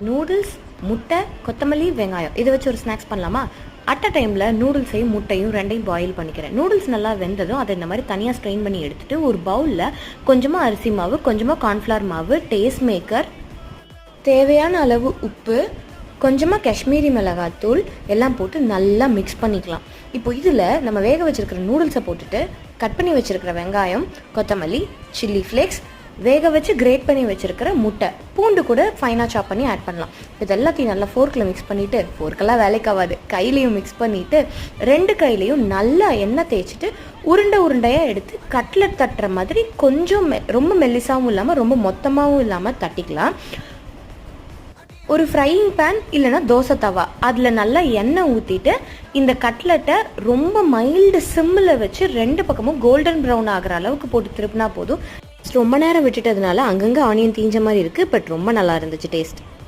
Noodles, முட்டை, கொத்தமல்லி, வெங்காயம் இதை வச்சு ஒரு ஸ்நாக்ஸ் பண்ணலாமா? அட் அ டைமில் நூடுல்ஸையும் முட்டையும் ரெண்டையும் பாயில் பண்ணிக்கிறேன். நூடுல்ஸ் நல்லா வெந்ததும் அதை இந்த மாதிரி தனியாக ஸ்ட்ரெயின் பண்ணி எடுத்துகிட்டு ஒரு பவுலில் கொஞ்சமாக அரிசி மாவு, கொஞ்சமாக கார்ன்ஃப்ளவர் மாவு, டேஸ்ட் மேக்கர், தேவையான அளவு உப்பு, கொஞ்சமாக காஷ்மீரி மிளகாத்தூள் எல்லாம் போட்டு நல்லா மிக்ஸ் பண்ணிக்கலாம். இப்போ இதில் நம்ம வேக வச்சுருக்கிற நூடுல்ஸை போட்டுட்டு கட் பண்ணி வச்சுருக்கிற வெங்காயம், கொத்தமல்லி, சில்லி ஃப்ளேக்ஸ், வேக வச்சு கிரேட் பண்ணி வச்சுருக்கிற முட்டை, பூண்டு கூட ஃபைனாக சாப் பண்ணி ஆட் பண்ணலாம். இது எல்லாத்தையும் நல்லா ஃபோர்க்கில் மிக்ஸ் பண்ணிவிட்டு, ஃபோர்க்கெல்லாம் வேலைக்காகாது, கையிலையும் மிக்ஸ் பண்ணிவிட்டு 2 கையிலையும் நல்லா எண்ணெய் தேய்ச்சிட்டு உருண்டையாக எடுத்து கட்லெட் தட்டுற மாதிரி கொஞ்சம் ரொம்ப மெல்லிசாகவும் இல்லாமல் ரொம்ப மொத்தமாகவும் இல்லாமல் தட்டிக்கலாம். ஒரு ஃப்ரையிங் பேன் இல்லைனா தோசை தவா அதில் நல்லா எண்ணெய் ஊற்றிட்டு இந்த கட்லெட்டை ரொம்ப மைல்டு சிம்மில் வச்சு 2 பக்கமும் கோல்டன் ப்ரௌன் ஆகிற அளவுக்கு போட்டு திருப்பினா போதும். ரொம்ப நேரம் விட்டுட்டதுனால அங்கங்கே ஆனியன் தீஞ்ச மாதிரி இருக்குது, பட் ரொம்ப நல்லா இருந்துச்சு டேஸ்ட்.